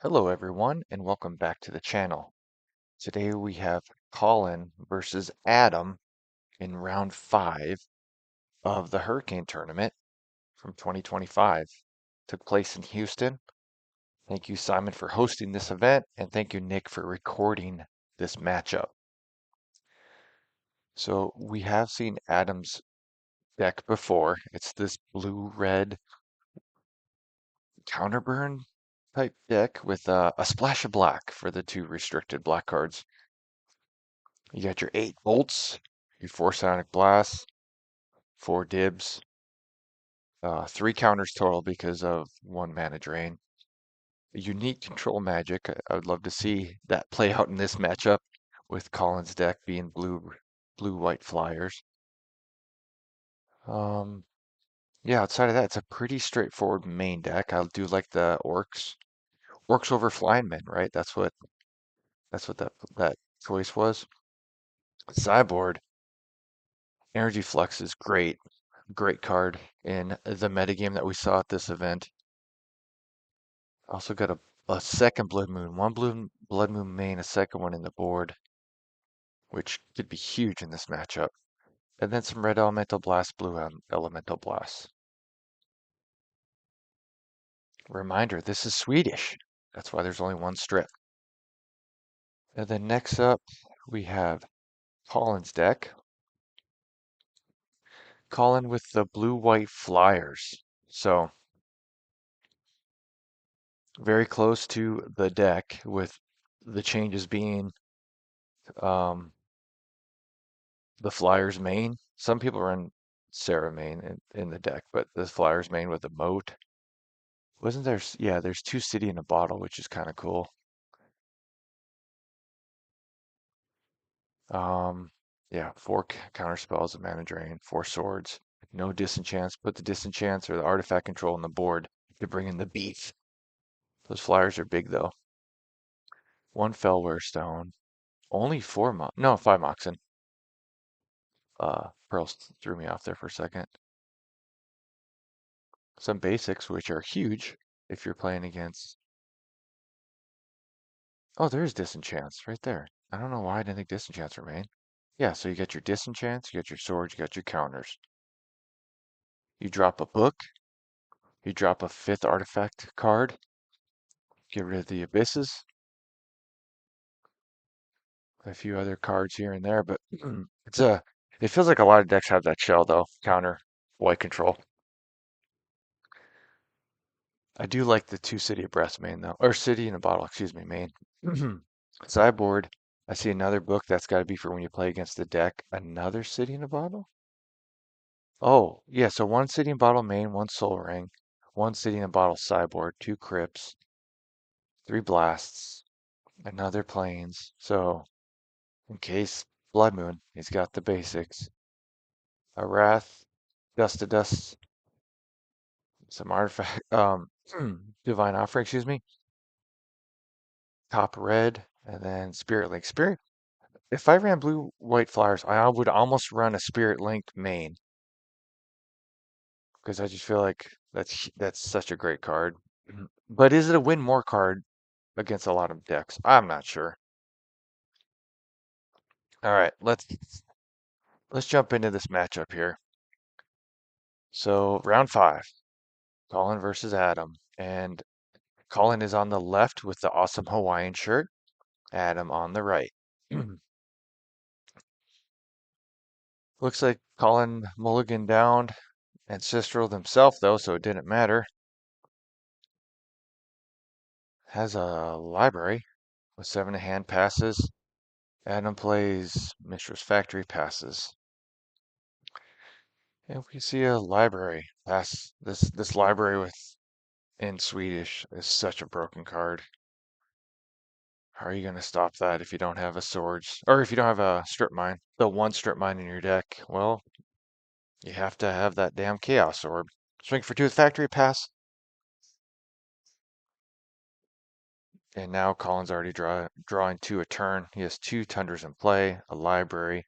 Hello everyone and welcome back to the channel. Today we have Collin versus Adam in round 5 of the Hurricane Tournament from 2025. Took place in Houston. Thank you Simon for hosting this event and thank you Nick for recording this matchup. So we have seen Adam's deck before. It's this blue-red counterburn type deck with a splash of black for the 2 restricted black cards. You got your 8 bolts, your 4 sonic blasts, 4 dibs, 3 counters total because of 1 mana drain. A unique control magic. I would love to see that play out in this matchup with Collin's deck being blue-white flyers. Um, yeah, outside of that, it's a pretty straightforward main deck. I do like the orcs. Orcs over flying men, right? That's what that choice was. Sideboard, Energy Flux is great. Great card in the metagame that we saw at this event. Also got a second Blood Moon, one Blood Moon main, a second one in the board, which could be huge in this matchup. And then some red Elemental Blast, blue Elemental Blast. Reminder, this is Swedish. That's why there's only one strip. And then next up, we have Collin's deck. Collin with the blue-white Flyers. So very close to the deck with the changes being um, the Flyers main. Some people run Serra main in the deck, but the Flyers main with the moat. Wasn't there? Yeah, there's 2 city in a bottle, which is kind of cool. Um, yeah, 4 counter spells, a mana drain, 4 swords, no disenchants. Put the disenchants or the artifact control on the board to bring in the beef. Those Flyers are big though. 1 Fellware Stone, only 4 no 5 Moxen. Pearls threw me off there for a second. Some basics, which are huge if you're playing against. Oh, there is disenchants right there. I don't know why I didn't think disenchants were main. Yeah, so you got your disenchants, you got your swords, you got your counters. You drop a book, you drop a 5th artifact card, get rid of the abysses, a few other cards here and there, but it feels like a lot of decks have that shell though, counter white control. I do like the 2 City of Breath main though, or City in a Bottle, excuse me, main. Sideboard, I see another book that's got to be for when you play against the deck. Another City in a Bottle? Oh, yeah, so 1 City in Bottle main, 1 Soul Ring, 1 City in a Bottle sideboard, 2 Crypts, 3 Blasts, another Plains. So, in case Blood Moon, he's got the basics. A Wrath, Dust to Dust, some Artifact, Divine Offering, excuse me, Top Red, and then Spirit Link. If I ran blue-white Flyers, I would almost run a Spirit Link main because I just feel like that's such a great card. But is it a win more card against a lot of decks? I'm not sure. All right, let's jump into this matchup here. So round 5, Collin versus Adam, and Collin is on the left with the awesome Hawaiian shirt. Adam on the right. Looks like Collin mulligan down Ancestral himself though, so it didn't matter. Has a library with 7 hand passes. Adam plays Mistress Factory passes. And we see a library pass. This library with in Swedish is such a broken card. How are you going to stop that if you don't have a swords or if you don't have a strip mine? The 1 strip mine in your deck. Well, you have to have that damn chaos orb. Swing for 2 with factory pass. And now Colin's already drawing 2 a turn. He has 2 Tundras in play, a library,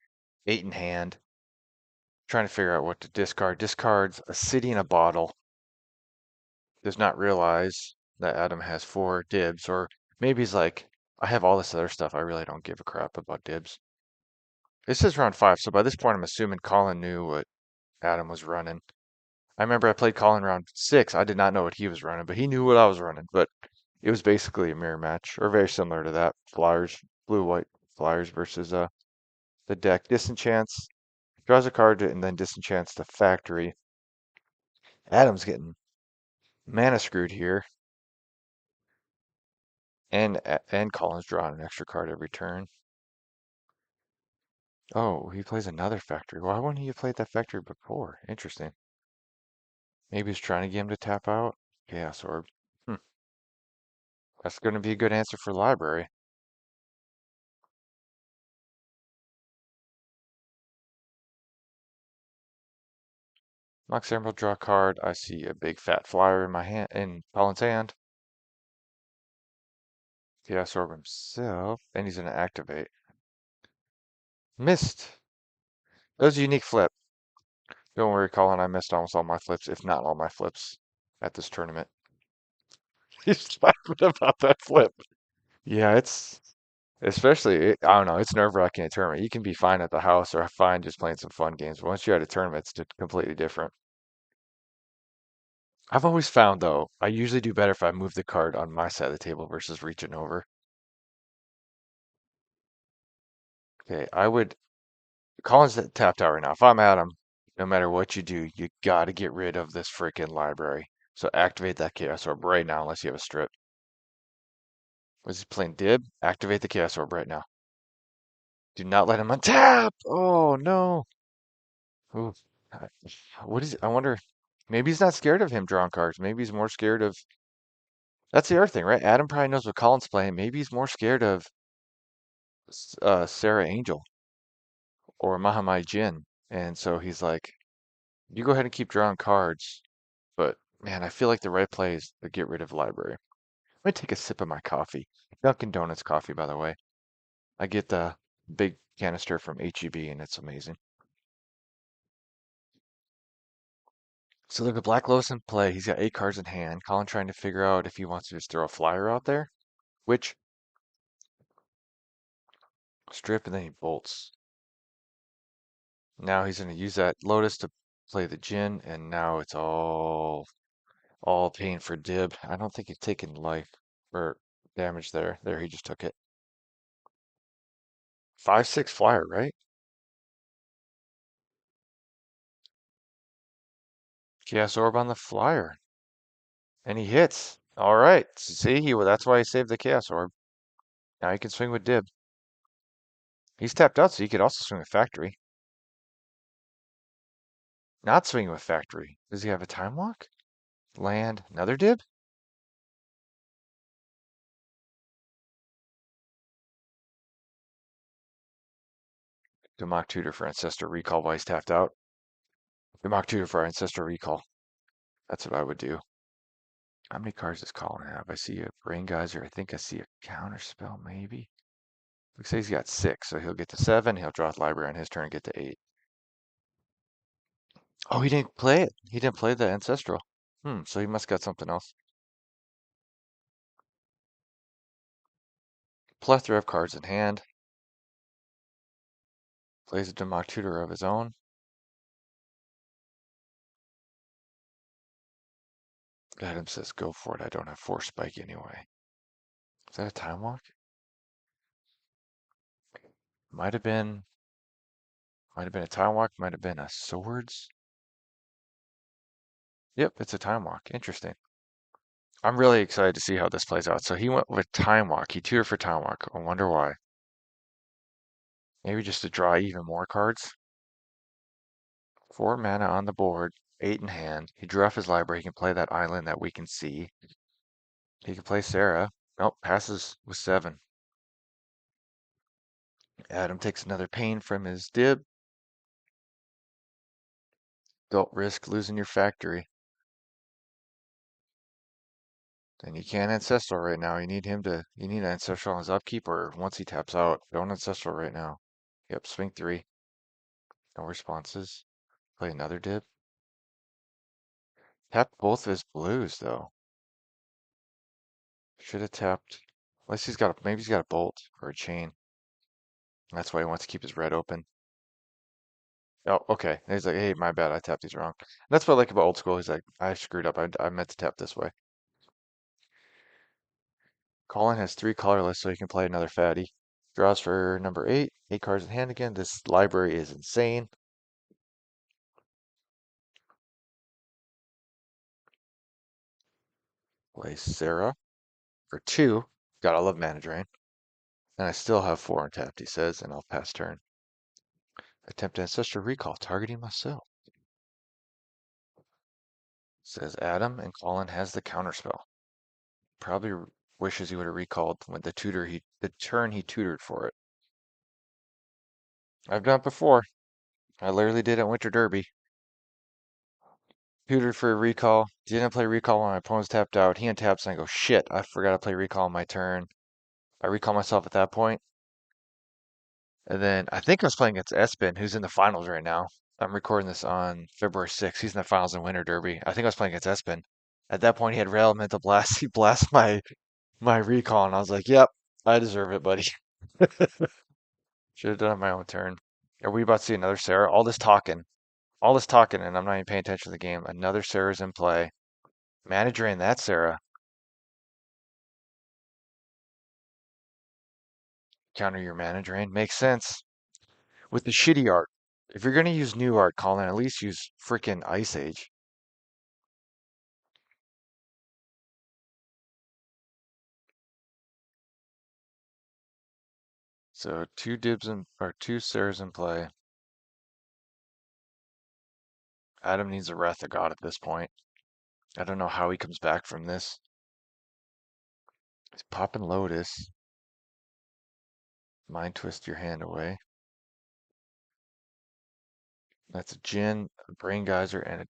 8 in hand. Trying to figure out what to discard. Discards a city in a bottle. Does not realize that Adam has four dibs, or maybe he's like, I have all this other stuff. I really don't give a crap about dibs. This is round five, so by this point, I'm assuming Collin knew what Adam was running. I remember I played Collin round six. I did not know what he was running, but he knew what I was running. But it was basically a mirror match, or very similar to that. Flyers, blue-white Flyers versus the deck. Disenchants, draws a card, and then disenchants the factory. Adam's getting mana screwed here, and Collin's drawing an extra card every turn. Oh, he plays another factory. Why wouldn't he have played that factory before? Interesting. Maybe he's trying to get him to tap out. Chaos Orb. Hmm. That's going to be a good answer for library. Mox Emerald, draw a card. I see a big fat flyer in my hand, in Colin's hand. Chaos Orb himself, and he's going to activate. Missed. That was a unique flip. Don't worry, Colin. I missed almost all my flips, if not all my flips, at this tournament. He's laughing about that flip. Yeah, it's especially, I don't know, it's nerve-wracking at a tournament. You can be fine at the house or fine just playing some fun games. But once you're at a tournament, it's completely different. I've always found, though, I usually do better if I move the card on my side of the table versus reaching over. Okay, Colin's tapped out right now. If I'm at him, no matter what you do, you gotta get rid of this freaking library. So activate that Chaos Orb right now, unless you have a strip. Was he playing Dib? Activate the Chaos Orb right now. Do not let him untap! Oh, no. Ooh, I- I wonder, maybe he's not scared of him drawing cards. Maybe he's more scared of, that's the other thing, right? Adam probably knows what Colin's playing. Maybe he's more scared of Serra Angel or Mahamai Jin. And so he's like, you go ahead and keep drawing cards. But man, I feel like the right play is to get rid of library. I'm gonna take a sip of my coffee. Dunkin' Donuts coffee, by the way. I get the big canister from HEB and it's amazing. So look at Black Lotus in play. He's got 8 cards in hand. Colin trying to figure out if he wants to just throw a flyer out there, which strip, and then he bolts. Now he's going to use that Lotus to play the Jin, and now it's all paying for Dib. I don't think he's taking life or damage there. There, he just took it. 5/6 flyer, right? Chaos Orb on the flyer, and he hits. All right, see, that's why he saved the Chaos Orb. Now he can swing with Dib. He's tapped out, so he could also swing with Factory. Not swinging with Factory. Does he have a time walk? Land, another Dib? To mock tutor for ancestor recall while he's tapped out. To mock tutor for ancestor recall. That's what I would do. How many cards does Colin have? I see a Brain Geyser. I think I see a counter spell, maybe. Looks like he's got 6, so he'll get to 7. He'll draw a library on his turn and get to 8. Oh, he didn't play it. He didn't play the ancestral. So he must got something else. Plethora of cards in hand. Plays a Demok Tutor of his own. Adam says, go for it. I don't have Force Spike anyway. Is that a Time Walk? Might have been. Might have been a Time Walk. Might have been a Swords. Yep, it's a Time Walk. Interesting. I'm really excited to see how this plays out. So he went with Time Walk. He tutored for Time Walk. I wonder why. Maybe just to draw even more cards. 4 mana on the board, 8 in hand. He drew off his library. He can play that island that we can see. He can play Serra. Nope, passes with 7. Adam takes another pain from his dib. Don't risk losing your factory. And you can't Ancestral right now. You need Ancestral on his upkeep or once he taps out. Don't Ancestral right now. Yep, swing 3. No responses. Play another dib. Tap both of his blues, though. Should have tapped. Unless maybe he's got a bolt or a chain. That's why he wants to keep his red open. Oh, okay. And he's like, hey, my bad. I tapped these wrong. That's what I like about old school. He's like, I screwed up. I meant to tap this way. Collin has three colorless, so he can play another fatty. Draws for number eight. Eight cards in hand again. This library is insane. Plays Serra for two. Gotta love mana drain. And I still have four untapped, he says, and I'll pass turn. Attempt ancestral recall, targeting myself. Says Adam, and Collin has the counterspell. Probably wishes he would have recalled when the turn he tutored for it. I've done it before. I literally did at Winter Derby. Tutored for a recall. Didn't play recall when my opponent's tapped out. He untaps and I go, shit, I forgot to play recall on my turn. I recall myself at that point. And then I think I was playing against Espen, who's in the finals right now. I'm recording this on February 6th. He's in the finals in Winter Derby. I think I was playing against Espen. At that point, he had Rail Mental Blast. He blasts my recall, and I was like, yep, I deserve it, buddy. Should have done it on my own turn. Are we about to see another Serra? All this talking, and I'm not even paying attention to the game. Another Serra's in play. Mana drain that Serra. Counter your mana drain. Makes sense. With the shitty art. If you're going to use new art, Colin, at least use freaking Ice Age. So two Serras in play. Adam needs a Wrath of God at this point. I don't know how he comes back from this. He's popping Lotus. Mind Twist your hand away. That's a Jin, a Brain Geyser, and a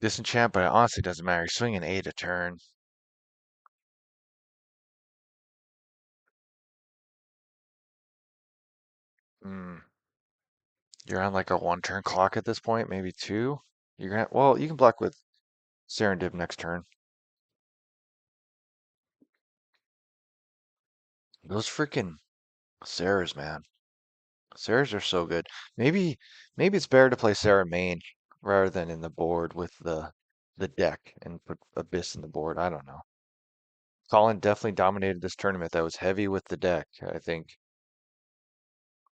Disenchant, but it honestly doesn't matter. He's swinging 8 a turn. Hmm. You're on like a 1 turn clock at this point, maybe two. Well, you can block with Serendip next turn. Those freaking Serras, man. Serras are so good. Maybe maybe it's better to play Serra main rather than in the board with the deck and put Abyss in the board. I don't know. Colin definitely dominated this tournament. That was heavy with the deck. I think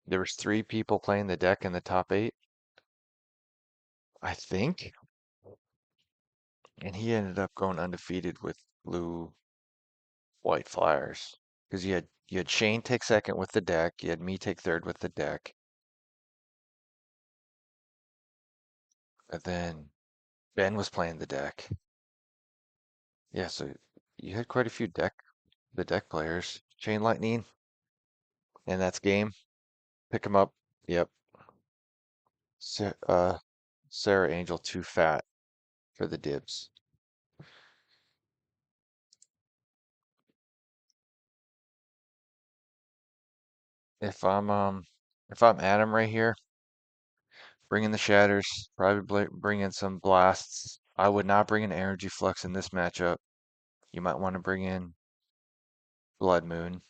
there was 3 people playing the deck in the top 8, I think, and he ended up going undefeated with blue white Flyers because you had Shane take second with the deck, you had me take third with the deck, and then Ben was playing the deck. Yeah, so you had quite a few the deck players. Chain Lightning, and that's game. Pick him up. Yep. Sa- uh, Sarah Angel too fat for the dibs. If I'm Adam right here, bring in the shatters, probably bring in some blasts. I would not bring in energy flux in this matchup. You might want to bring in Blood Moon.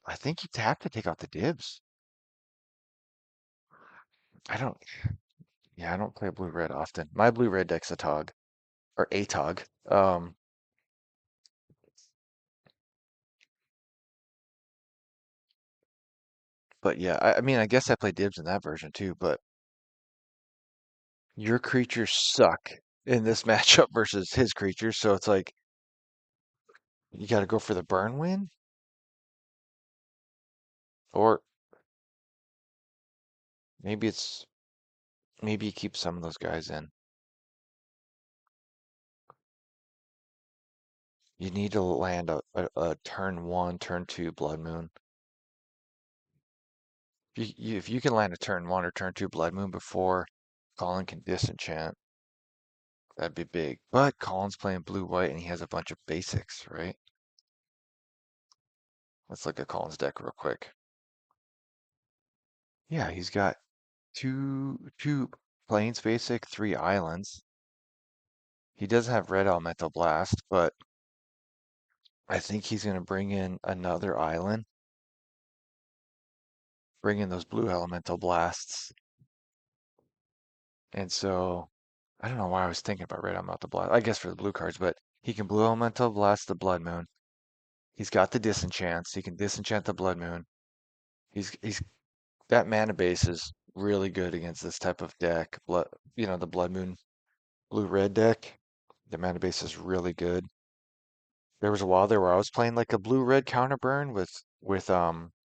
I think you have to take out the dibs. I don't, yeah, I don't play blue red often. My blue red deck's a Tog or a Tog. But yeah, I mean, I guess I play dibs in that version too, but your creatures suck in this matchup versus his creatures. So it's like, you got to go for the burn win, or maybe maybe you keep some of those guys in. You need to land a turn 1, turn 2 Blood Moon. If you can land a turn 1 or turn 2 Blood Moon before Colin can disenchant, that'd be big. But Colin's playing blue white and he has a bunch of basics, right? Let's look at Colin's deck real quick. Yeah, he's got two plains basic, three islands. He doesn't have red elemental blast, but I think he's gonna bring in another island, bring in those blue elemental blasts. And so I don't know why I was thinking about red elemental blast. I guess for the blue cards, but he can blue elemental blast the blood moon. He's got the disenchants. He can disenchant the blood moon. He's that mana base is really good against this type of deck. The blood moon blue red deck. The mana base is really good. There was a while there where I was playing like a blue red counter burn with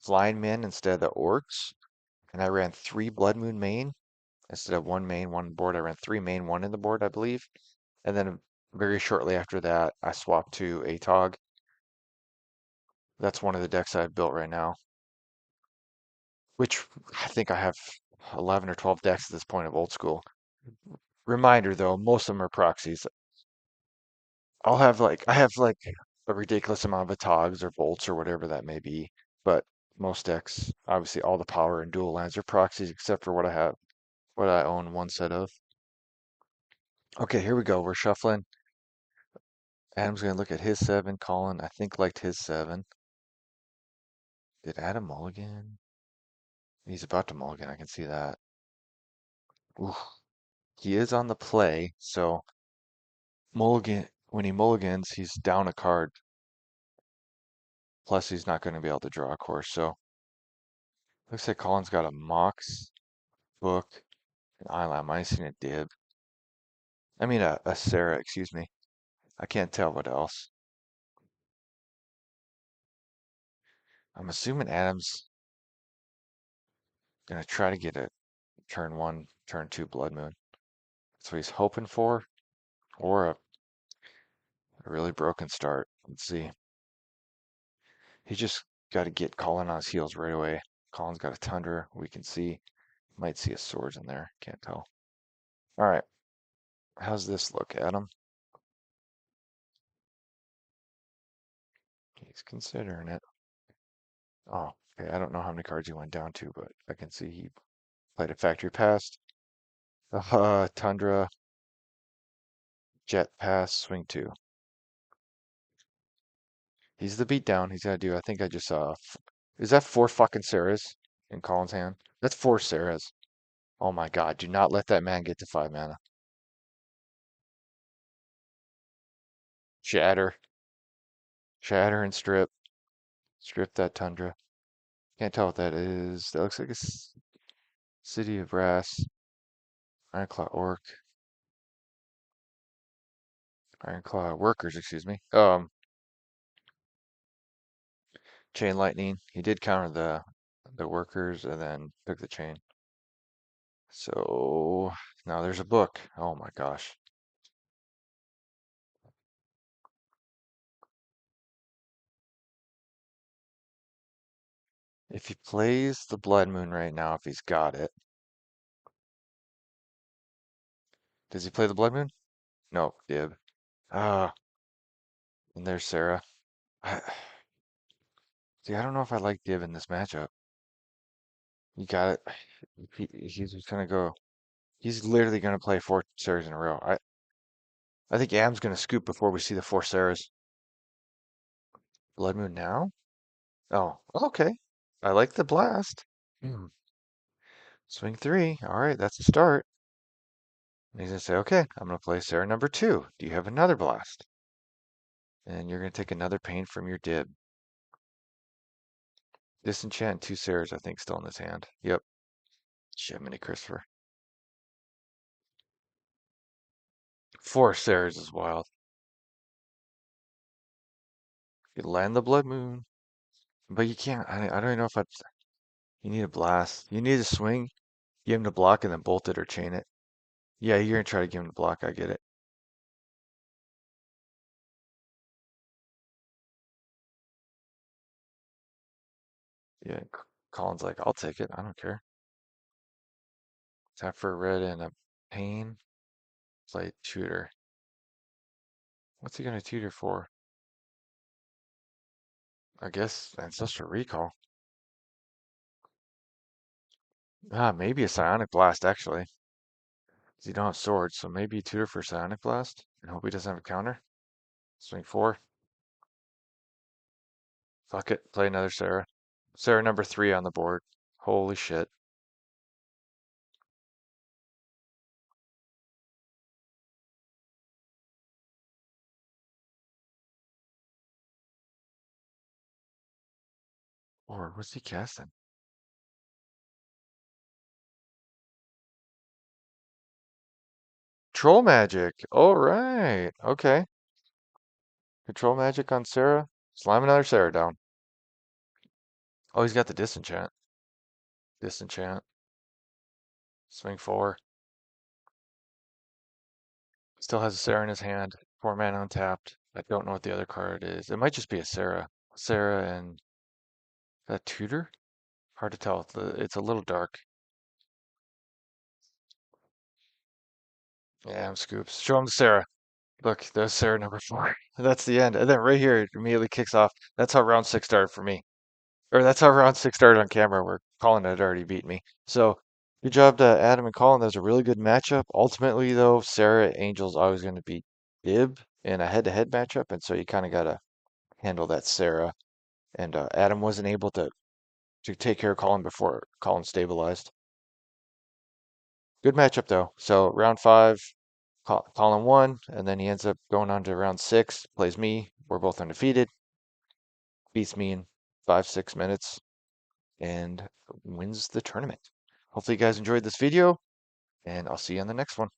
flying men instead of the orcs, and I ran three blood moon main instead of one main, one board. I ran three main, one in the board, I believe. And then very shortly after that, I swapped to ATOG. That's one of the decks I've built right now, which I think I have 11 or 12 decks at this point of old school. Reminder though, most of them are proxies. I have like a ridiculous amount of Atogs or Bolts or whatever that may be, but most decks, obviously all the power and dual lands are proxies except for what I own one set of. Okay, here we go. We're shuffling. Adam's gonna look at his seven. Collin, I think, liked his seven. Did Adam mulligan? He's about to mulligan, I can see that. Ooh, he is on the play, so mulligan when he mulligans, he's down a card. Plus, he's not going to be able to draw a course. So looks like Colin's got a Mox book, an Eyeline. I seen a dib. I mean a Serra, excuse me. I can't tell what else. I'm assuming Adam's gonna try to get a turn one, turn two Blood Moon. That's what he's hoping for, or a really broken start. Let's see. He just got to get Colin on his heels right away. Colin's got a Tundra. We can see. Might see a Swords in there. Can't tell. All right. How's this look, Adam? He's considering it. Oh, okay. I don't know how many cards he went down to, but I can see he played a Factory Past, Tundra, Jet Pass, Swing 2. He's the beatdown. He's got to do. I think I just saw. Is that four fucking Serras in Colin's hand? That's four Serras. Oh my God. Do not let that man get to 5 mana. Shatter. Shatter and strip. Strip that Tundra. Can't tell what that is. That looks like a City of Brass. Ironclaw Orc. Ironclaw Workers, excuse me. Chain Lightning. He did counter the workers and then took the chain. So now there's a book. Oh my gosh. If he plays the Blood Moon right now, if he's got it. Does he play the Blood Moon? No, Dib. Ah, and there's Serra. I, see, I don't know if I like Dib in this matchup. You got it. He's just gonna go. He's literally gonna play four Serras in a row. I think Am's gonna scoop before we see the four Serras. Blood Moon now? Oh, okay. I like the blast. Hmm. Swing three. All right, that's a start. And he's gonna say, okay, I'm gonna play Serra number two. Do you have another blast? And you're gonna take another pain from your dib. Disenchant two Serras, I think, still in his hand. Yep. Jiminy Christopher. Four Serras is wild. You land the Blood Moon, but you can't. I don't even know if I. You need a blast. You need a swing. Give him to block and then bolt it or chain it. Yeah, you're gonna try to give him the block. I get it. Yeah, Colin's like, I'll take it. I don't care. Tap for a red and a pain. Play tutor. What's he gonna tutor for? I guess ancestral recall. Ah, maybe a Psionic Blast, actually. 'Cause you don't have swords, so maybe tutor for Psionic Blast and hope he doesn't have a counter. Swing four. Fuck it. Play another Serra. Serra number 3 on the board. Holy shit. Or what's he casting? Troll Magic. All right. Okay. Control Magic on Serra. Slam another Serra down. Oh, he's got the Disenchant. Disenchant. Swing four. Still has a Serra in his hand. 4 mana untapped. I don't know what the other card is. It might just be a Serra. Serra and that tutor? Hard to tell. It's a little dark. Yeah, I'm Scoops. Show him the Serra. Look, there's Serra number 4. That's the end. And then right here, it immediately kicks off. That's how round 6 started for me. Or that's how round 6 started on camera, where Colin had already beat me. So good job to Adam and Colin. That was a really good matchup. Ultimately, though, Serra Angel's always going to beat Dib in a head-to-head matchup, and so you kind of got to handle that Serra. And Adam wasn't able to take care of Colin before Colin stabilized. Good matchup though. So round 5, Colin won, and then he ends up going on to round 6, plays me. We're both undefeated, beats me in 5, 6 minutes, and wins the tournament. Hopefully you guys enjoyed this video, and I'll see you on the next one.